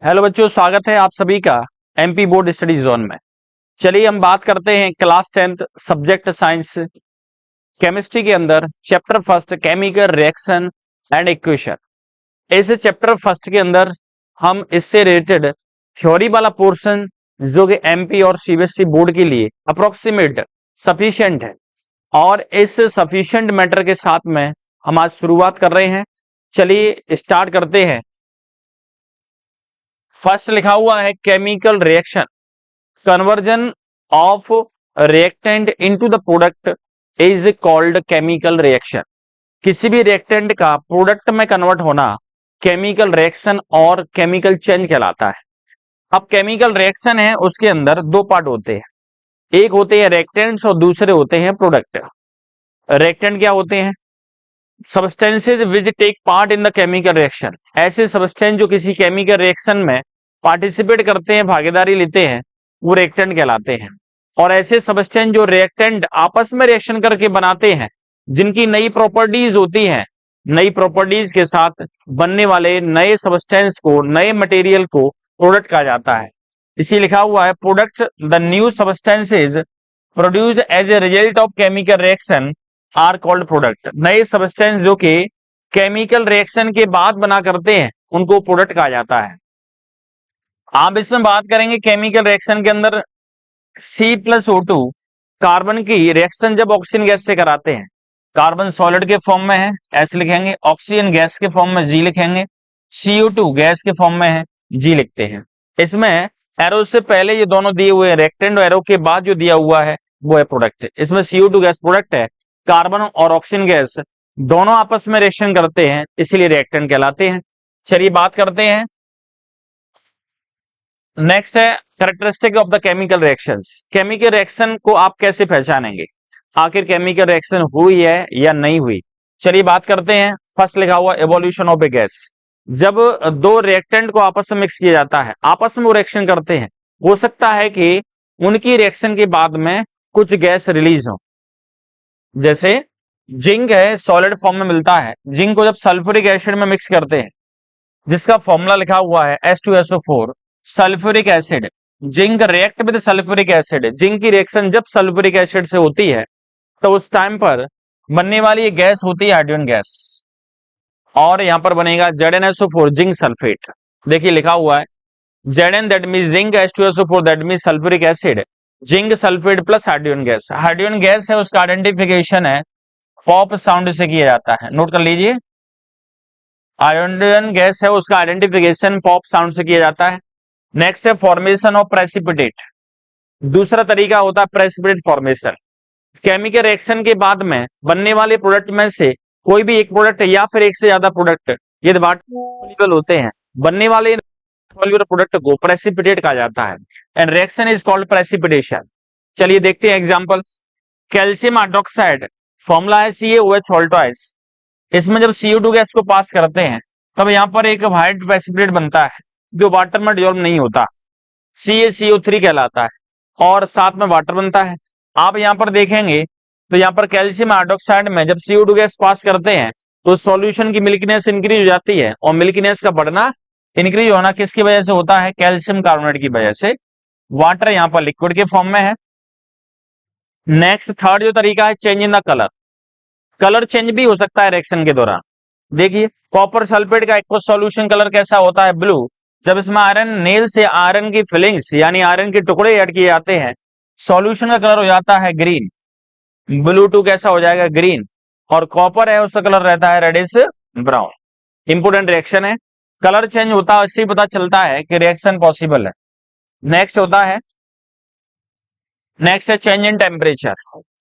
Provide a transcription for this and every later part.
Hello बच्चों, स्वागत है आप सभी का एमपी बोर्ड स्टडी जोन में। चलिए हम बात करते हैं class 10th subject science chemistry के अंदर chapter first chemical reaction and equation. इस चैप्टर फर्स्ट के अंदर हम इससे रिलेटेड थ्योरी वाला पोर्शन जो कि एमपी और सीबीएसई बोर्ड के लिए अप्रोक्सीमेट सफिशिएंट है, और इस सफिशिएंट मैटर के साथ में हम आज शुरुआत कर रहे हैं। चलिए स्टार्ट करते हैं। फर्स्ट लिखा हुआ है chemical reaction, conversion of reactant into the product is called chemical reaction. किसी भी रिएक्टेंट का प्रोडक्ट में कन्वर्ट होना केमिकल रिएक्शन और केमिकल चेंज कहलाता है। अब केमिकल रिएक्शन है, उसके अंदर दो पार्ट होते हैं, एक होते हैं रिएक्टेंट्स और दूसरे होते हैं प्रोडक्ट। रिएक्टेंट क्या होते हैं? Substances which take part in the chemical reaction, ऐसे सब्सटेंस जो किसी केमिकल रिएक्शन में पार्टिसिपेट करते हैं, भागीदारी लेते हैं, वो रिएक्टेंट कहलाते हैं। और ऐसे सब्सटेंस जो रिएक्टेंट आपस में रिएक्शन करके बनाते हैं, जिनकी नई प्रॉपर्टीज होती हैं, नई प्रॉपर्टीज के साथ बनने वाले नए सब्सटेंस को, नए मटेरियल को प्रोडक्ट कहा जाता है। इसी लिखा हुआ है product the new substances produced as a result of chemical reaction are called product. नए सब्सटेंस जो कि केमिकल रिएक्शन के बाद बना करते हैं, उनको प्रोडक्ट कहा जाता है। आप इसमें बात करेंगे केमिकल रिएक्शन के अंदर C+O2 कार्बन की रिएक्शन जब ऑक्सीजन गैस से कराते हैं, कार्बन सॉलिड के फॉर्म में है S लिखेंगे, ऑक्सीजन गैस के फॉर्म में G लिखेंगे, CO2 गैस के फॉर्म में है G लिखते हैं। इसमें एरो से पहले ये दोनों दिए हुए हैं रिएक्टेंट, और एरो के बाद जो दिया हुआ है वो है प्रोडक्ट। इसमें CO2 गैस प्रोडक्ट है, कार्बन और ऑक्सीजन गैस दोनों आपस में रिएक्शन करते हैं, इसीलिए रिएक्टेंट कहलाते हैं। चलिए बात करते हैं, नेक्स्ट है characteristic of the chemical reactions. Chemical reaction को आप कैसे पहचानेंगे, आखिर केमिकल रिएक्शन हुई है या नहीं हुई। चलिए बात करते हैं। फर्स्ट लिखा हुआ एवोल्यूशन ऑफ ए गैस। जब दो रिएक्टेंट को आपस में मिक्स किया जाता है, आपस में वो रिएक्शन करते हैं, हो सकता है कि उनकी रिएक्शन के बाद में कुछ गैस रिलीज हो। जैसे जिंक है, सॉलिड फॉर्म में मिलता है, जिंक को जब सल्फ्यूरिक एसिड में मिक्स करते हैं, जिसका फॉर्मूला लिखा हुआ है H2SO4, sulphuric acid, zinc react with sulphuric acid. Zinc की रिएक्शन जब सल्फ्यूरिक एसिड से होती है, तो उस टाइम पर बनने वाली ये गैस होती है हाइड्रोजन गैस, और यहां पर बनेगा ZnSO4 जिंक सल्फेट। देखिए लिखा हुआ है Zn that mean zinc, H2SO4 that mean sulphuric acid, zinc sulphate plus hydrogen gas. Hydrogen gas है, उसका आइडेंटिफिकेशन है पॉप साउंड से किया जाता है, नोट कर लीजिए। हाइड्रोजन गैस है, उसका आइडेंटिफिकेशन पॉप साउंड से किया जाता है। नेक्स्ट है फॉर्मेशन ऑफ प्रेसिपिटेट। दूसरा तरीका होता है प्रेसिपिटेट फॉर्मेशन। केमिकल रिएक्शन के बाद में बनने वाले प्रोडक्ट में से कोई भी एक प्रोडक्ट या फिर एक से ज्यादा प्रोडक्ट यदि वाटर सॉल्युबल होते हैं, बनने वाले सॉल्युबल प्रोडक्ट को प्रेसिपिटेट कहा जाता है, and reaction is called precipitation. चलिए देखते हैं एग्जांपल। कैल्शियम हाइड्रोक्साइड, फॉर्मूला है CaOH ऑल्टोइस। इसमें जब CO2 गैस को पास करते हैं, तब यहाँ पर एक व्हाइट प्रेसिपिटेट बनता है जो वाटर में डिसॉल्व नहीं होता, CaCO3 कहलाता है, और साथ में वाटर बनता है। आप यहाँ पर देखेंगे तो यहाँ पर कैल्शियम हाइड्रोक्साइड में जब CO2 गैस पास करते हैं, तो सॉल्यूशन की मिल्कीनेस इंक्रीज हो जाती है, और मिल्कीनेस का बढ़ना, इंक्रीज होना किसकी वजह से होता है? कैल्शियम कार्बोनेट की वजह से। वाटर यहाँ पर लिक्विड के फॉर्म में है। नेक्स्ट थर्ड जो तरीका है change in the colour. Colour change भी हो सकता है रिएक्शन के दौरान। देखिए कॉपर सल्फेट का एक्वस सॉल्यूशन कलर कैसा होता है? ब्लू। जब इसमें आयरन नेल से आयरन की फिलिंग्स यानी आयरन के टुकड़े ऐड किए जाते हैं, सॉल्यूशन का कलर हो जाता है ग्रीन। ब्लू टू कैसा हो जाएगा? ग्रीन। और कॉपर है, उसका कलर रहता है रेडिश ब्राउन। इंपोर्टेंट रिएक्शन है, कलर चेंज होता है, इससे पता चलता है कि रिएक्शन पॉसिबल है। नेक्स्ट होता है, नेक्स्ट है चेंज इन टेम्परेचर।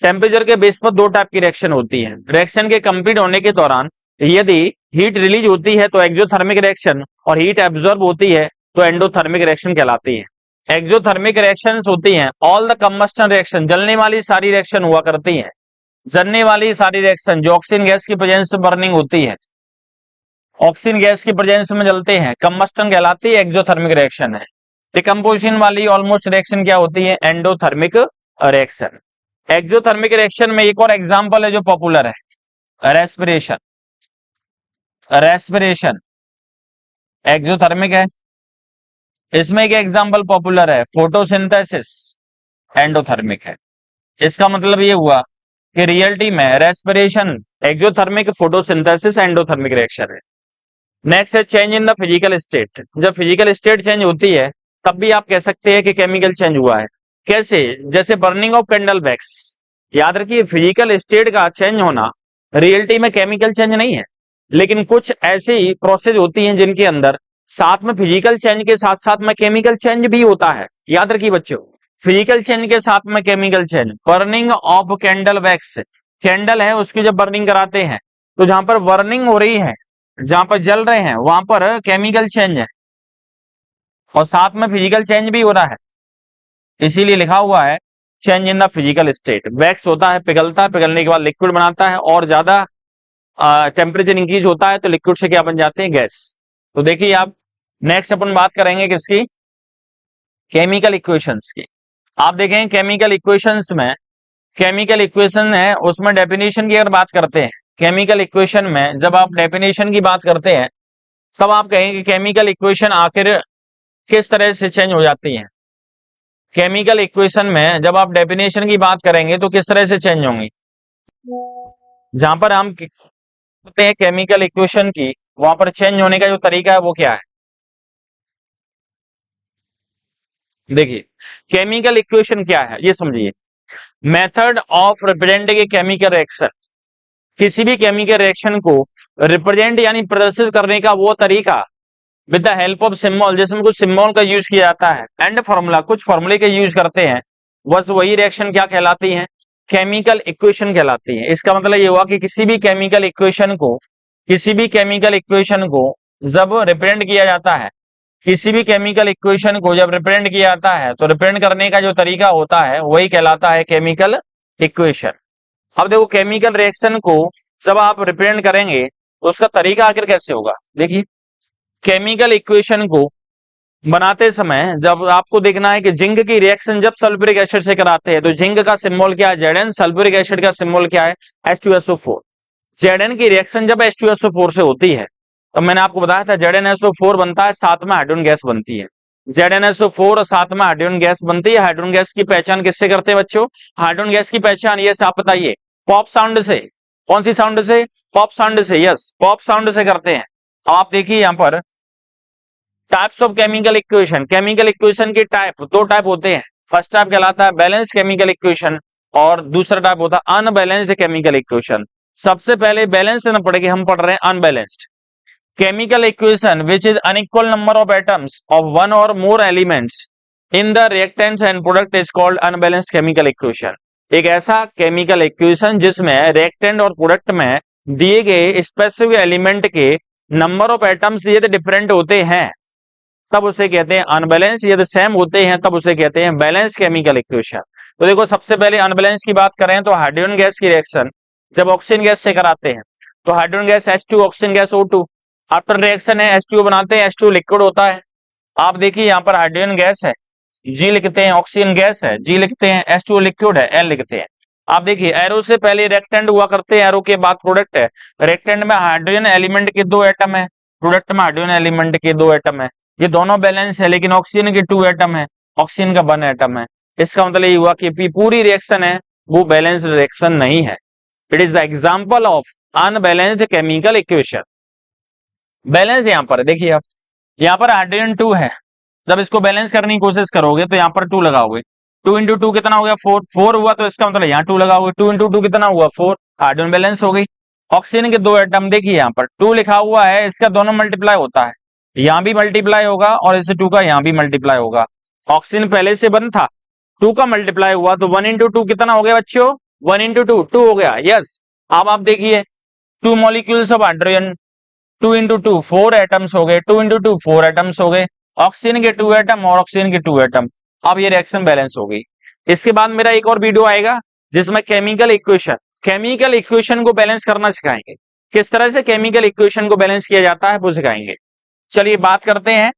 टेम्परेचर के बेस पर दो टाइप की रिएक्शन होती है। रिएक्शन के कंप्लीट होने के दौरान यदि हीट रिलीज होती है तो एक्सोथर्मिक रिएक्शन, और हीट एब्जॉर्ब होती है तो एंडोथर्मिक रिएक्शन कहलाती है। एक्सोथर्मिक रिएक्शंस होती हैं ऑल द कंबस्टन रिएक्शन, जलने वाली सारी रिएक्शन हुआ करती हैं। जलने वाली सारी रिएक्शन जो ऑक्सीजन गैस की प्रेजेंस में बर्निंग होती है, ऑक्सीजन गैस की प्रेजेंस में जलते हैं, कंबस्टन कहलाती है, एक्सोथर्मिक रिएक्शन है। डिकम्पोजिशन वाली ऑलमोस्ट रिएक्शन क्या होती है? Endothermic reaction. एक्सोथर्मिक रिएक्शन में एक और एग्जांपल है जो पॉपुलर है, रेस्पिरेशन। रेस्पिरेशन एक्सोथर्मिक है, इसमें एक एग्जांपल पॉपुलर है, फोटोसिंथेसिस एंडोथर्मिक है। इसका मतलब ये हुआ कि रियलिटी में respiration exothermic, photosynthesis endothermic reaction है। नेक्स्ट है change in the physical state. जब फिजिकल स्टेट चेंज होती है तब भी आप कह सकते हैं कि केमिकल चेंज हुआ है। कैसे? जैसे बर्निंग ऑफ कैंडल वैक्स। याद रखिए, फिजिकल स्टेट का चेंज होना रियलिटी में केमिकल चेंज नहीं है, लेकिन कुछ ऐसी प्रोसेस होती हैं जिनके अंदर साथ में फिजिकल चेंज के साथ साथ में केमिकल चेंज भी होता है। याद रखिए बच्चों, फिजिकल चेंज के साथ में chemical change. Burning of candle wax, candle है उसकी जब बर्निंग कराते हैं तो जहां पर बर्निंग हो रही है, जहां पर जल रहे हैं वहां पर केमिकल चेंज है और साथ में फिजिकल चेंज भी हो रहा है, इसीलिए लिखा हुआ है change in the physical state. Wax होता है, पिघलता है, पिघलने के बाद लिक्विड बनाता है और ज्यादा टेम्परेचर इंक्रीज होता है तो लिक्विड से क्या बन जाते हैं? गैस। तो देखिए आप, नेक्स्ट अपन बात करेंगे किसकी? केमिकल इक्वेशंस की। आप देखें केमिकल इक्वेशंस में, केमिकल इक्वेशन है उसमें डेफिनेशन की अगर बात करते हैं, केमिकल इक्वेशन में जब आप डेफिनेशन की बात करते हैं तब आप कहेंगे केमिकल इक्वेशन आखिर किस तरह से चेंज हो जाती है। केमिकल इक्वेशन में जब आप डेफिनेशन की बात करेंगे तो किस तरह से चेंज होंगी। जहां पर हम करते हैं केमिकल इक्वेशन की, वहां पर चेंज होने का जो तरीका है वो क्या है? देखिए केमिकल इक्वेशन क्या है ये समझिए। Method of representing a chemical reaction, किसी भी केमिकल रिएक्शन को रिप्रेजेंट यानी प्रदर्शित करने का वो तरीका with the help of symbol, जिसमें कुछ सिंबल का यूज किया जाता है, एंड फॉर्मूला, कुछ फॉर्मूले का यूज करते हैं, बस वही रिएक्शन क्या कहलाती है? केमिकल इक्वेशन कहलाती है। इसका मतलब ये हुआ कि किसी भी केमिकल इक्वेशन को, किसी भी केमिकल इक्वेशन को जब रिप्रेजेंट किया जाता है, किसी भी केमिकल इक्वेशन को जब रिप्रेजेंट किया जाता है तो रिप्रेजेंट करने का जो तरीका होता है वही कहलाता है केमिकल इक्वेशन। अब देखो केमिकल रिएक्शन को जब आप रिप्रेजेंट करेंगे तो उसका तरीका आखिर कैसे होगा? देखिए केमिकल इक्वेशन को बनाते समय जब आपको देखना है कि जिंक की रिएक्शन जब सल्फ्यूरिक एसिड से कराते हैं तो जिंक का सिंबल क्या है? Zn। सल्फ्यूरिक एसिड का सिंबल क्या है? H2SO4। Zn की रिएक्शन जब H2SO4 से होती है तो मैंने आपको बताया था ZnSO4 बनता है, साथ में हाइड्रोजन गैस बनती है। ZnSO4 और साथ में हाइड्रोजन गैस बनती है। हाइड्रोजन गैस की पहचान किससे करते हैं बच्चों? हाइड्रोजन गैस की पहचान ये आप बताइए, पॉप साउंड से। कौन सी साउंड से? पॉप साउंड से। यस, पॉप साउंड से करते हैं। अब आप देखिए यहां पर types of chemical equation. Chemical equation के टाइप, दो टाइप होते हैं। फर्स्ट टाइप कहलाता है बैलेंस्ड केमिकल इक्वेशन और दूसरा टाइप होता है अनबैलेंस्ड केमिकल इक्वेशन। सबसे पहले बैलेंस न पढ़ेंगे, हम पढ़ रहे हैं unbalanced chemical equation which is unequal number of atoms of one और more elements in the reactants and product is called unbalanced chemical equation. एक ऐसा केमिकल इक्वेशन जिसमें रिएक्टेंट और प्रोडक्ट में दिए गए स्पेसिफिक एलिमेंट के नंबर ऑफ एटम्स यदि डिफरेंट होते हैं तब उसे कहते हैं अनबैलेंस, यदि सेम होते हैं तब उसे कहते हैं बैलेंस केमिकल इक्वेशन। तो देखो सबसे पहले अनबैलेंस की बात करें तो हाइड्रोजन गैस की रिएक्शन जब ऑक्सीजन गैस से कराते हैं तो hydrogen gas H2, oxygen gas O2। After reaction है H2O बनाते हैं, H2O लिक्विड होता है। आप देखिए यहाँ पर हाइड्रोजन गैस है, G लिखते हैं, ऑक्सीजन गैस है, G लिखते हैं, H2O लिक्विड है, N लिखते हैं। आप देखिए एरो से पहले रिएक्टेंट हुआ करते हैं, एरो के बाद प्रोडक्ट है। रिएक्टेंट में हाइड्रोजन एलिमेंट के 2 एटम है, प्रोडक्ट में हाइड्रोजन एलिमेंट के 2 एटम है। ये दोनों बैलेंस है, लेकिन ऑक्सीजन के 2 एटम है, ऑक्सीजन का 1 एटम है। इसका मतलब ये हुआ कि पूरी रिएक्शन है वो बैलेंस्ड रिएक्शन नहीं है। It is the example of unbalanced chemical equation. Balance यहाँ पर देखिए आप, यहाँ पर हाइड्रोजन 2 है, जब इसको बैलेंस करने की कोशिश करोगे तो यहाँ पर 2 लगाओगे, 2 इंटू 2 कितना हो गया? 4, 4 हुआ तो इसका मतलब यहाँ 2 लगाओगे, 2 इंटू 2 कितना हुआ? 4। हाइड्रोजन बैलेंस हो गई। ऑक्सीजन के 2 एटम देखिए यहाँ पर 2 लिखा हुआ है, इसका दोनों मल्टीप्लाई होता है, यहाँ भी मल्टीप्लाई होगा और इस 2 का यहाँ भी मल्टीप्लाई होगा। ऑक्सीजन पहले से 1 था, 2 का मल्टीप्लाई हुआ तो 1 इंटू 2 कितना हो गया बच्चों? 1 इंटू 2 2 हो गया। यस, अब आप देखिए 2 molecules of hydrogen, 2 into 2 4 atoms हो गए, 2 इंटू 2 4 एटम्स हो गए, ऑक्सीजन के 2 एटम और ऑक्सीजन के 2 एटम। अब ये रिएक्शन बैलेंस हो गई। इसके बाद मेरा एक और वीडियो आएगा जिसमें केमिकल इक्वेशन को बैलेंस करना सिखाएंगे, किस तरह से केमिकल इक्वेशन को बैलेंस किया जाता है वो सिखाएंगे। चलिए बात करते हैं,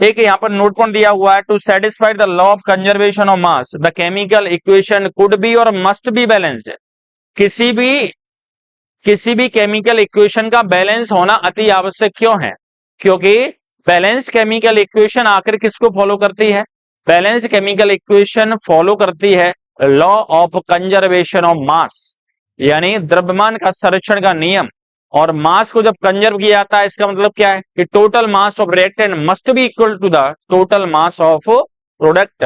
एक यहाँ पर नोट पॉइंट दिया हुआ है, to satisfy the law of conservation of mass the chemical equation could be और मस्ट बी बैलेंस्ड। किसी भी केमिकल इक्वेशन का बैलेंस होना अति आवश्यक क्यों है? क्योंकि बैलेंस केमिकल इक्वेशन आखिर किसको फॉलो करती है? बैलेंस केमिकल इक्वेशन फॉलो करती है लॉ ऑफ कंजर्वेशन ऑफ मास, यानी द्रव्यमान का संरक्षण का नियम। और मास को जब कंजर्व किया जाता है इसका मतलब क्या है कि total mass of reactant must be equal to the total mass of product.